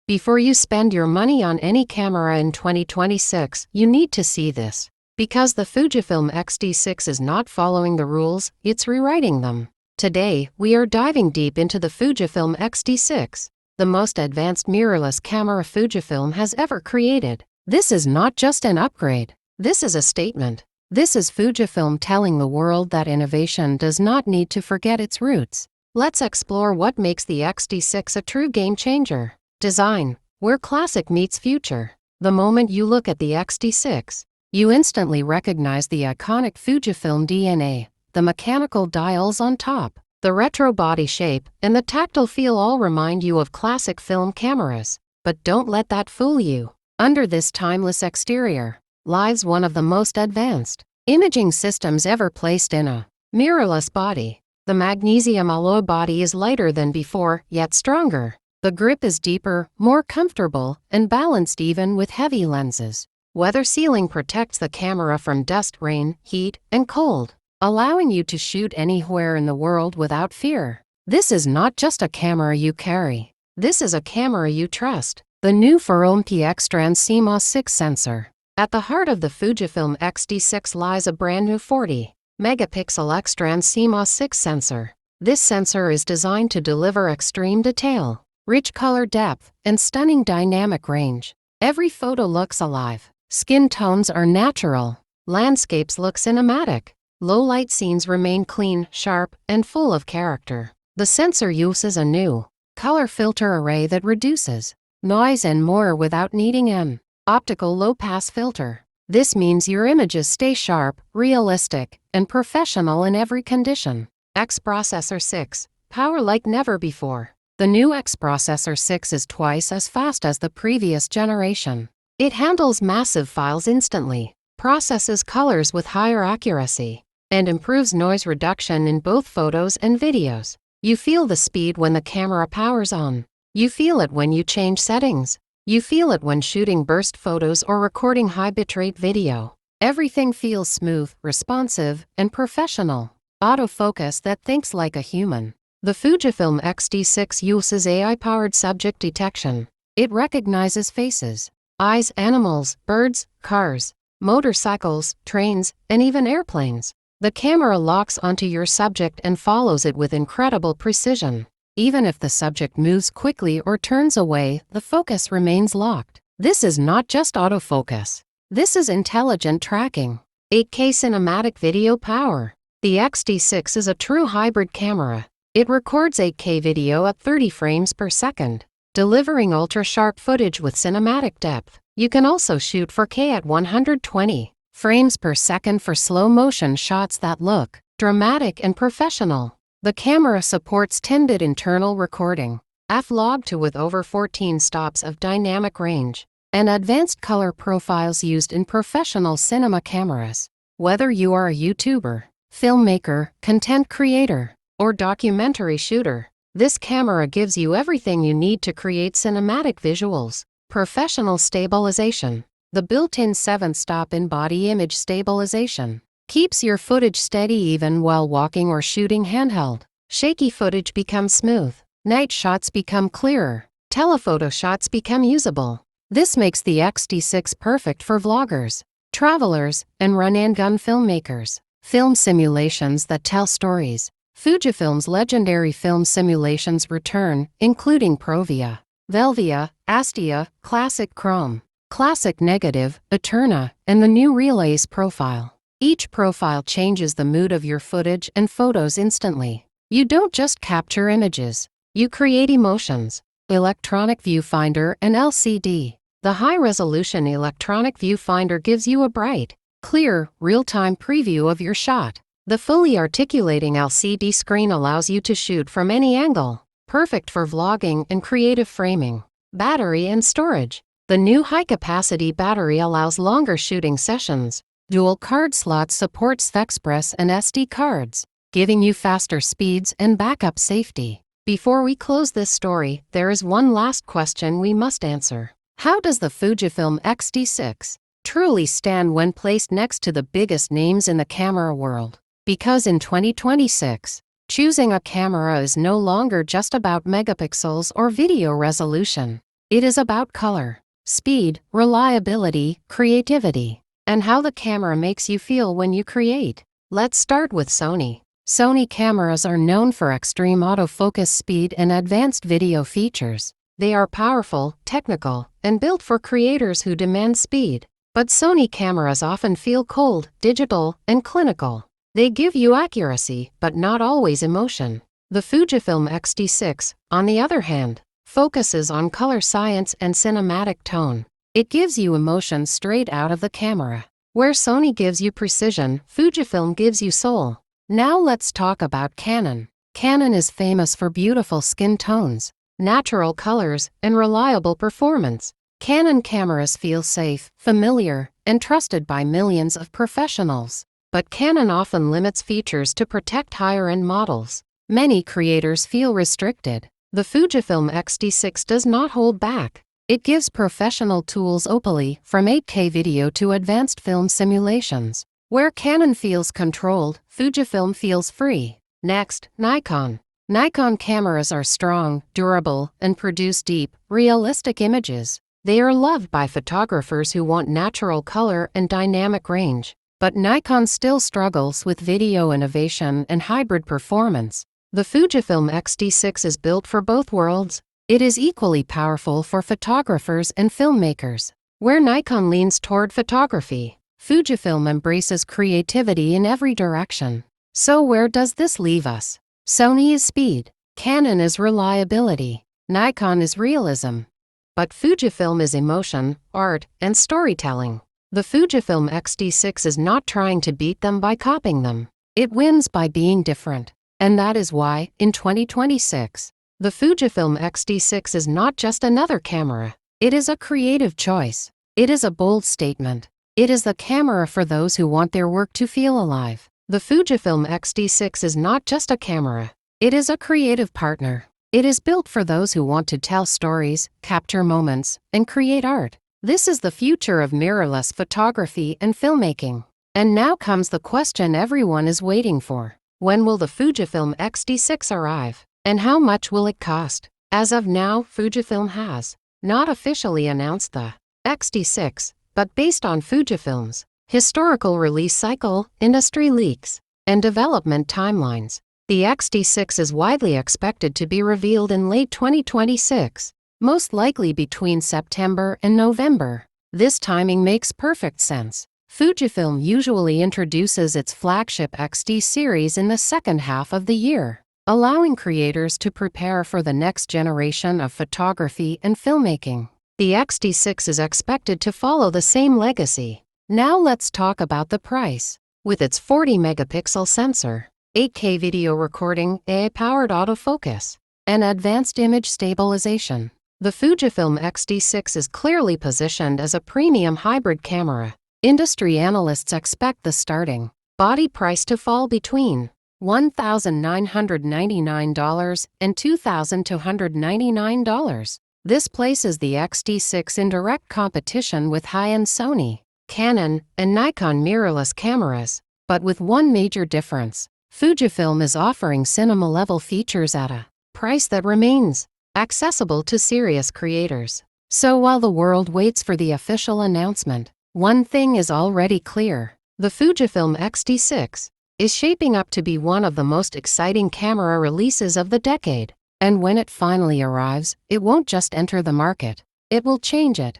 Before you spend your money on any camera in 2026, you need to see this. Because the Fujifilm X-T6 is not following the rules, it's rewriting them. Today, we are diving deep into the Fujifilm X-T6, the most advanced mirrorless camera Fujifilm has ever created. This is not just an upgrade. This is a statement. This is Fujifilm telling the world that innovation does not need to forget its roots. Let's explore what makes the X-T6 a true game changer. Design, where classic meets future. The moment you look at the X-T6, you instantly recognize the iconic Fujifilm DNA. The mechanical dials on top, the retro body shape, and the tactile feel all remind you of classic film cameras. But don't let that fool you. Under this timeless exterior lies one of the most advanced imaging systems ever placed in a mirrorless body. The magnesium alloy body is lighter than before, yet stronger. The grip is deeper, more comfortable, and balanced even with heavy lenses. Weather sealing protects the camera from dust, rain, heat, and cold, allowing you to shoot anywhere in the world without fear. This is not just a camera you carry. This is a camera you trust. The new Fujifilm X-Trans CMOS 6 sensor. At the heart of the Fujifilm X-T6 lies a brand new 40-megapixel X-Trans CMOS 6 sensor. This sensor is designed to deliver extreme detail, rich color depth, and stunning dynamic range. Every photo looks alive. Skin tones are natural. Landscapes look cinematic. Low-light scenes remain clean, sharp, and full of character. The sensor uses a new color filter array that reduces noise and more without needing an optical low-pass filter. This means your images stay sharp, realistic, and professional in every condition. X Processor 6. Power like never before. The new X Processor 6 is twice as fast as the previous generation. It handles massive files instantly, processes colors with higher accuracy, and improves noise reduction in both photos and videos. You feel the speed when the camera powers on. You feel it when you change settings. You feel it when shooting burst photos or recording high bitrate video. Everything feels smooth, responsive, and professional. Autofocus that thinks like a human. The Fujifilm X-T6 uses AI-powered subject detection. It recognizes faces, eyes, animals, birds, cars, motorcycles, trains, and even airplanes. The camera locks onto your subject and follows it with incredible precision. Even if the subject moves quickly or turns away, the focus remains locked. This is not just autofocus. This is intelligent tracking. 8K cinematic video power. The X-T6 is a true hybrid camera. It records 8K video at 30 frames per second, delivering ultra-sharp footage with cinematic depth. You can also shoot 4K at 120 frames per second for slow-motion shots that look dramatic and professional. The camera supports 10-bit internal recording, f-log2 with over 14 stops of dynamic range, and advanced color profiles used in professional cinema cameras. Whether you are a YouTuber, filmmaker, content creator, or documentary shooter, this camera gives you everything you need to create cinematic visuals. Professional stabilization. The built-in 7-stop in-body image stabilization keeps your footage steady even while walking or shooting handheld. Shaky footage becomes smooth. Night shots become clearer. Telephoto shots become usable. This makes the X-T6 perfect for vloggers, travelers, and run-and-gun filmmakers. Film simulations that tell stories. Fujifilm's legendary film simulations return, including Provia, Velvia, Astia, Classic Chrome, Classic Negative, Eterna, and the new Relays profile. Each profile changes the mood of your footage and photos instantly. You don't just capture images. You create emotions. Electronic viewfinder and LCD. The high-resolution electronic viewfinder gives you a bright, clear, real-time preview of your shot. The fully articulating LCD screen allows you to shoot from any angle, perfect for vlogging and creative framing. Battery and storage. The new high-capacity battery allows longer shooting sessions. Dual card slots supports Express and SD cards, giving you faster speeds and backup safety. Before we close this story, there is one last question we must answer. How does the Fujifilm X-T6 truly stand when placed next to the biggest names in the camera world? Because in 2026, choosing a camera is no longer just about megapixels or video resolution. It is about color, speed, reliability, creativity, and how the camera makes you feel when you create. Let's start with Sony. Sony cameras are known for extreme autofocus speed and advanced video features. They are powerful, technical, and built for creators who demand speed. But Sony cameras often feel cold, digital, and clinical. They give you accuracy, but not always emotion. The Fujifilm X-T6, on the other hand, focuses on color science and cinematic tone. It gives you emotion straight out of the camera. Where Sony gives you precision, Fujifilm gives you soul. Now let's talk about Canon. Canon is famous for beautiful skin tones, natural colors, and reliable performance. Canon cameras feel safe, familiar, and trusted by millions of professionals. But Canon often limits features to protect higher-end models. Many creators feel restricted. The Fujifilm X-T6 does not hold back. It gives professional tools openly, from 8K video to advanced film simulations. Where Canon feels controlled, Fujifilm feels free. Next, Nikon. Nikon cameras are strong, durable, and produce deep, realistic images. They are loved by photographers who want natural color and dynamic range. But Nikon still struggles with video innovation and hybrid performance. The Fujifilm X-T6 is built for both worlds. It is equally powerful for photographers and filmmakers. Where Nikon leans toward photography, Fujifilm embraces creativity in every direction. So where does this leave us? Sony is speed, Canon is reliability, Nikon is realism. But Fujifilm is emotion, art, and storytelling. The Fujifilm X-T6 is not trying to beat them by copying them. It wins by being different. And that is why, in 2026, the Fujifilm X-T6 is not just another camera. It is a creative choice. It is a bold statement. It is the camera for those who want their work to feel alive. The Fujifilm X-T6 is not just a camera. It is a creative partner. It is built for those who want to tell stories, capture moments, and create art. This is the future of mirrorless photography and filmmaking. And now comes the question everyone is waiting for. When will the Fujifilm X-T6 arrive? And how much will it cost? As of now, Fujifilm has not officially announced the X-T6, but based on Fujifilm's historical release cycle, industry leaks, and development timelines, the X-T6 is widely expected to be revealed in late 2026, most likely between September and November. This timing makes perfect sense. Fujifilm usually introduces its flagship X-T series in the second half of the year, allowing creators to prepare for the next generation of photography and filmmaking. The X-T6 is expected to follow the same legacy. Now let's talk about the price. With its 40-megapixel sensor, 8K video recording, AI-powered autofocus, and advanced image stabilization, the Fujifilm X-T6 is clearly positioned as a premium hybrid camera. Industry analysts expect the starting body price to fall between $1,999 and $2,299. This places the X-T6 in direct competition with high-end Sony, Canon, and Nikon mirrorless cameras. But with one major difference, Fujifilm is offering cinema-level features at a price that remains accessible to serious creators. So while the world waits for the official announcement, one thing is already clear. The Fujifilm X-T6 is shaping up to be one of the most exciting camera releases of the decade. And when it finally arrives, it won't just enter the market, it will change it.